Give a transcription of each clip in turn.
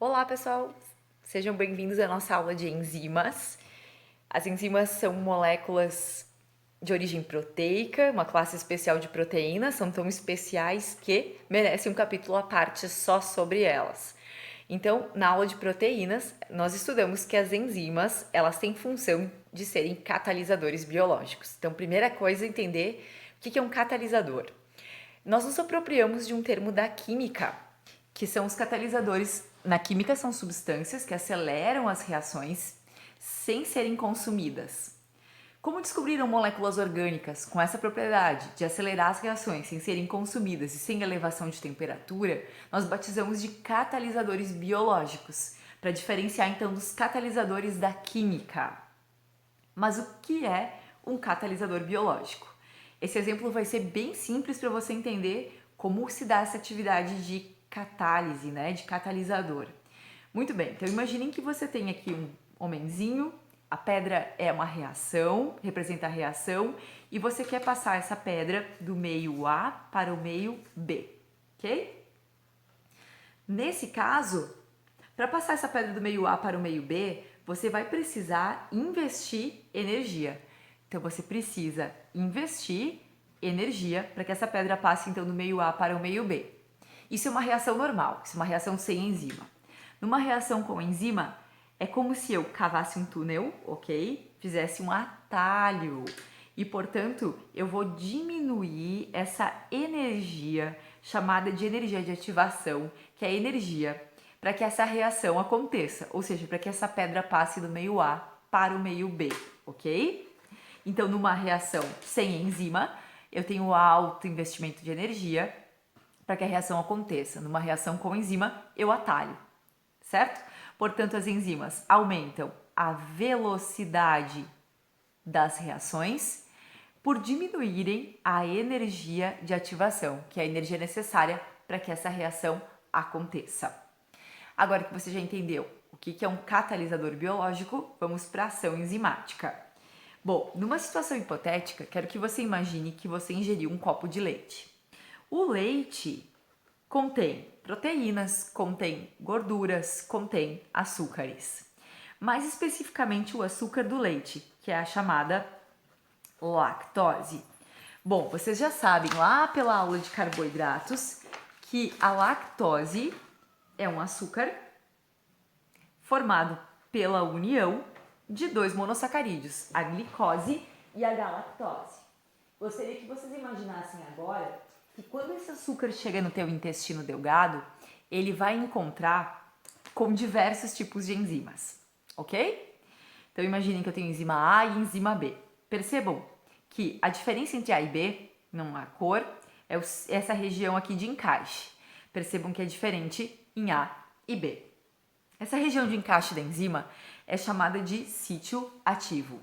Olá, pessoal! Sejam bem-vindos à nossa aula de enzimas. As enzimas são moléculas de origem proteica, uma classe especial de proteínas, são tão especiais que merecem um capítulo à parte só sobre elas. Então, na aula de proteínas, nós estudamos que as enzimas, elas têm função de serem catalisadores biológicos. Então, primeira coisa é entender o que é um catalisador. Nós nos apropriamos de um termo da química, que são os catalisadores. Na química, são substâncias que aceleram as reações sem serem consumidas. Como descobriram moléculas orgânicas com essa propriedade de acelerar as reações sem serem consumidas e sem elevação de temperatura, nós batizamos de catalisadores biológicos, para diferenciar então dos catalisadores da química. Mas o que é um catalisador biológico? Esse exemplo vai ser bem simples para você entender como se dá essa atividade de catálise, né, de catalisador. Muito bem, então imaginem que você tem aqui um homenzinho, a pedra é uma reação, representa a reação, e você quer passar essa pedra do meio A para o meio B, ok? Nesse caso, para passar essa pedra do meio A para o meio B, você vai precisar investir energia. Então você precisa investir energia para que essa pedra passe então do meio A para o meio B. Isso é uma reação normal, isso é uma reação sem enzima. Numa reação com enzima, é como se eu cavasse um túnel, ok? Fizesse um atalho. E, portanto, eu vou diminuir essa energia, chamada de energia de ativação, que é a energia para que essa reação aconteça, ou seja, para que essa pedra passe do meio A para o meio B, ok? Então, numa reação sem enzima, eu tenho alto investimento de energia para que a reação aconteça. Numa reação com enzima, eu atalho, certo? Portanto, as enzimas aumentam a velocidade das reações por diminuírem a energia de ativação, que é a energia necessária para que essa reação aconteça. Agora que você já entendeu o que é um catalisador biológico, vamos para a ação enzimática. Bom, numa situação hipotética, quero que você imagine que você ingeriu um copo de leite. O leite contém proteínas, contém gorduras, contém açúcares. Mais especificamente o açúcar do leite, que é a chamada lactose. Bom, vocês já sabem lá pela aula de carboidratos que a lactose é um açúcar formado pela união de dois monossacarídeos, a glicose e a galactose. Gostaria que vocês imaginassem agora que quando esse açúcar chega no teu intestino delgado, ele vai encontrar com diversos tipos de enzimas, ok? Então imaginem que eu tenho enzima A e enzima B. Percebam que a diferença entre A e B, numa cor, é essa região aqui de encaixe. Percebam que é diferente em A e B. Essa região de encaixe da enzima é chamada de sítio ativo.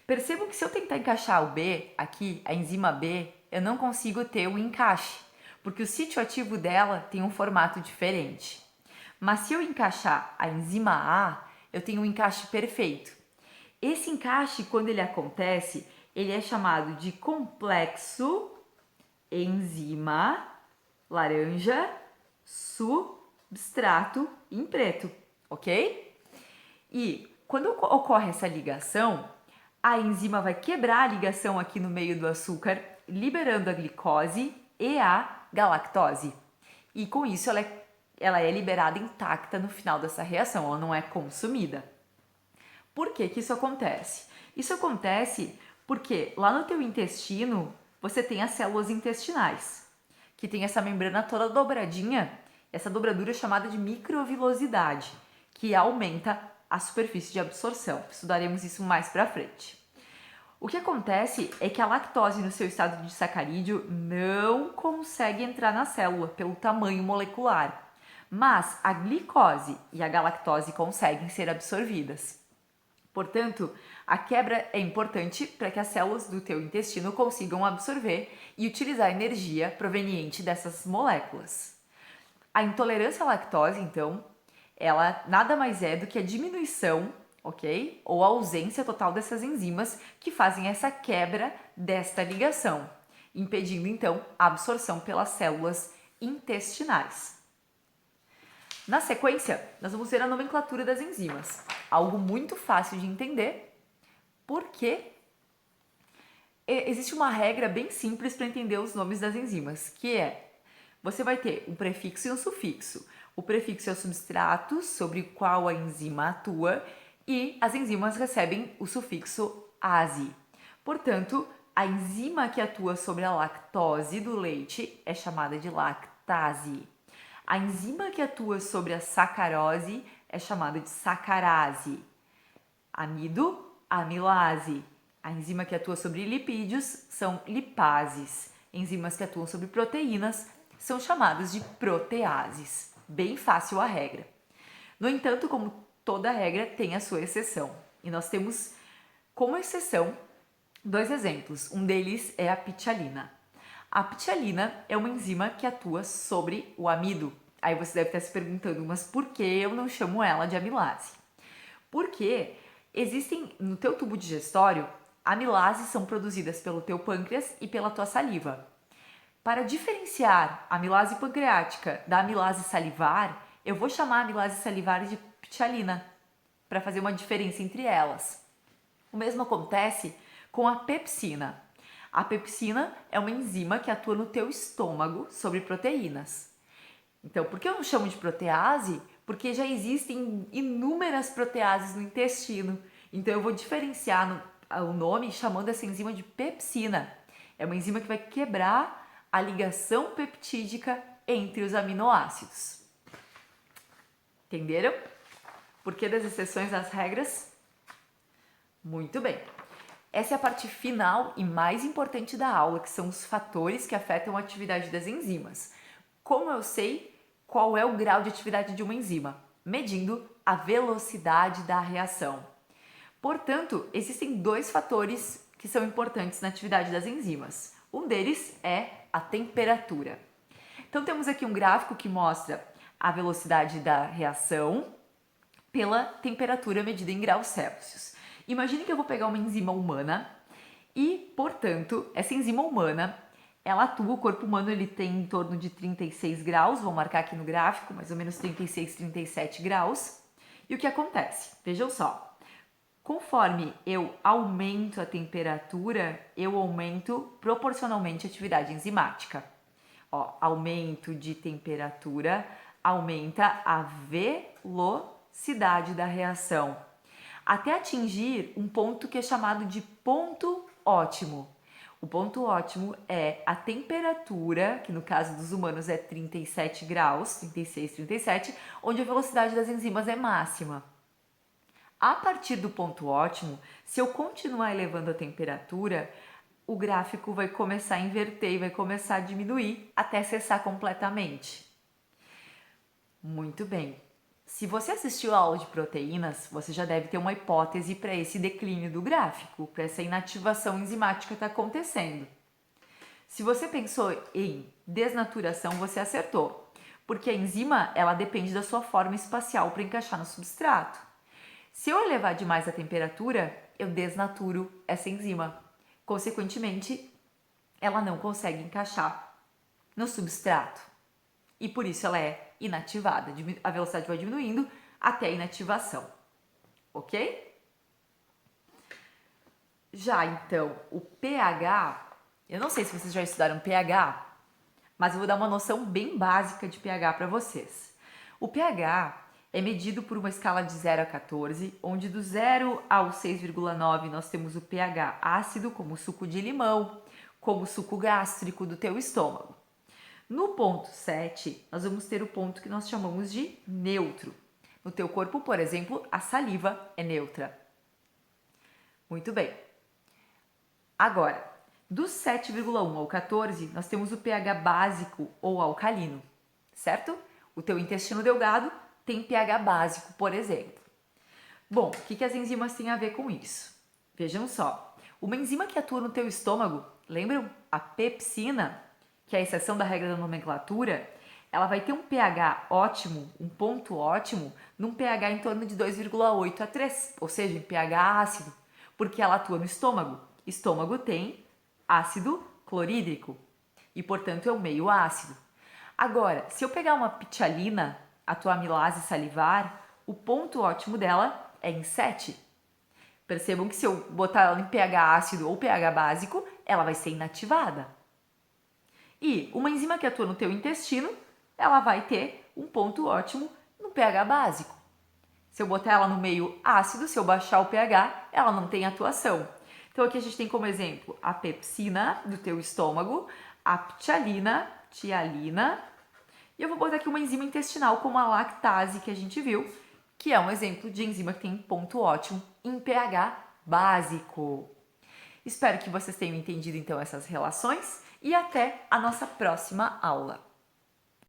Percebam que se eu tentar encaixar o B aqui, a enzima B, eu não consigo ter o encaixe, porque o sítio ativo dela tem um formato diferente. Mas se eu encaixar a enzima A, eu tenho um encaixe perfeito. Esse encaixe, quando ele acontece, ele é chamado de complexo enzima laranja substrato em preto, ok? E quando ocorre essa ligação, a enzima vai quebrar a ligação aqui no meio do açúcar, liberando a glicose e a galactose. E com isso ela é liberada intacta no final dessa reação, ela não é consumida. Por que isso acontece? Isso acontece porque lá no teu intestino você tem as células intestinais, que tem essa membrana toda dobradinha, essa dobradura é chamada de microvilosidade, que aumenta a superfície de absorção. Estudaremos isso mais para frente. O que acontece é que a lactose no seu estado de sacarídeo não consegue entrar na célula pelo tamanho molecular, mas a glicose e a galactose conseguem ser absorvidas. Portanto, a quebra é importante para que as células do teu intestino consigam absorver e utilizar a energia proveniente dessas moléculas. A intolerância à lactose, então, ela nada mais é do que a diminuição, ok? Ou a ausência total dessas enzimas que fazem essa quebra desta ligação, impedindo então a absorção pelas células intestinais. Na sequência, nós vamos ver a nomenclatura das enzimas. Algo muito fácil de entender, porque existe uma regra bem simples para entender os nomes das enzimas, que é, você vai ter um prefixo e um sufixo. O prefixo é o substrato sobre o qual a enzima atua e as enzimas recebem o sufixo ase. Portanto, a enzima que atua sobre a lactose do leite é chamada de lactase. A enzima que atua sobre a sacarose é chamada de sacarase. Amido, amilase. A enzima que atua sobre lipídios são lipases. Enzimas que atuam sobre proteínas são chamadas de proteases. Bem fácil a regra. No entanto, como toda regra, tem a sua exceção. E nós temos como exceção 2 exemplos. Um deles é a pitialina. A pitialina é uma enzima que atua sobre o amido. Aí você deve estar se perguntando, mas por que eu não chamo ela de amilase? Porque existem no teu tubo digestório, amilases são produzidas pelo teu pâncreas e pela tua saliva. Para diferenciar a amilase pancreática da amilase salivar, eu vou chamar a amilase salivar de pitialina, para fazer uma diferença entre elas. O mesmo acontece com a pepsina. A pepsina é uma enzima que atua no teu estômago sobre proteínas. Então, por que eu não chamo de protease? Porque já existem inúmeras proteases no intestino. Então, eu vou diferenciar o nome chamando essa enzima de pepsina. É uma enzima que vai quebrar a ligação peptídica entre os aminoácidos. Entenderam? Por que das exceções às regras? Muito bem. Essa é a parte final e mais importante da aula, que são os fatores que afetam a atividade das enzimas. Como eu sei qual é o grau de atividade de uma enzima? Medindo a velocidade da reação. Portanto, existem 2 fatores que são importantes na atividade das enzimas. Um deles é a temperatura. Então, temos aqui um gráfico que mostra a velocidade da reação pela temperatura medida em graus Celsius. Imagine que eu vou pegar uma enzima humana e, portanto, essa enzima humana, ela atua, o corpo humano ele tem em torno de 36 graus, vou marcar aqui no gráfico, mais ou menos 36, 37 graus. E o que acontece? Vejam só, conforme eu aumento a temperatura, eu aumento proporcionalmente a atividade enzimática. Ó, aumento de temperatura aumenta a velocidade da reação, até atingir um ponto que é chamado de ponto ótimo. O ponto ótimo é a temperatura, que no caso dos humanos é 37 graus, 36, 37, onde a velocidade das enzimas é máxima. A partir do ponto ótimo, se eu continuar elevando a temperatura, o gráfico vai começar a inverter e vai começar a diminuir até cessar completamente. Muito bem. Se você assistiu a aula de proteínas, você já deve ter uma hipótese para esse declínio do gráfico, para essa inativação enzimática que está acontecendo. Se você pensou em desnaturação, você acertou, porque a enzima ela depende da sua forma espacial para encaixar no substrato. Se eu elevar demais a temperatura, eu desnaturo essa enzima. Consequentemente, ela não consegue encaixar no substrato e por isso ela é inativada. A velocidade vai diminuindo até a inativação, ok? Já então, o pH, eu não sei se vocês já estudaram pH, mas eu vou dar uma noção bem básica de pH para vocês. O pH é medido por uma escala de 0 a 14, onde do 0 ao 6,9 nós temos o pH ácido, como o suco de limão, como o suco gástrico do teu estômago. No ponto 7, nós vamos ter o ponto que nós chamamos de neutro. No teu corpo, por exemplo, a saliva é neutra. Muito bem. Agora, do 7,1 ao 14, nós temos o pH básico ou alcalino, certo? O teu intestino delgado tem pH básico, por exemplo. Bom, o que as enzimas têm a ver com isso? Vejam só, uma enzima que atua no teu estômago, lembram? A pepsina, que é a exceção da regra da nomenclatura, ela vai ter um pH ótimo, um ponto ótimo, num pH em torno de 2,8 a 3, ou seja, em pH ácido, porque ela atua no estômago. Estômago tem ácido clorídrico e, portanto, é um meio ácido. Agora, se eu pegar uma pitialina, a tua amilase salivar, o ponto ótimo dela é em 7. Percebam que se eu botar ela em pH ácido ou pH básico, ela vai ser inativada. E uma enzima que atua no teu intestino, ela vai ter um ponto ótimo no pH básico. Se eu botar ela no meio ácido, se eu baixar o pH, ela não tem atuação. Então aqui a gente tem como exemplo a pepsina do teu estômago, a ptialina, e eu vou botar aqui uma enzima intestinal como a lactase que a gente viu, que é um exemplo de enzima que tem ponto ótimo em pH básico. Espero que vocês tenham entendido então essas relações e até a nossa próxima aula.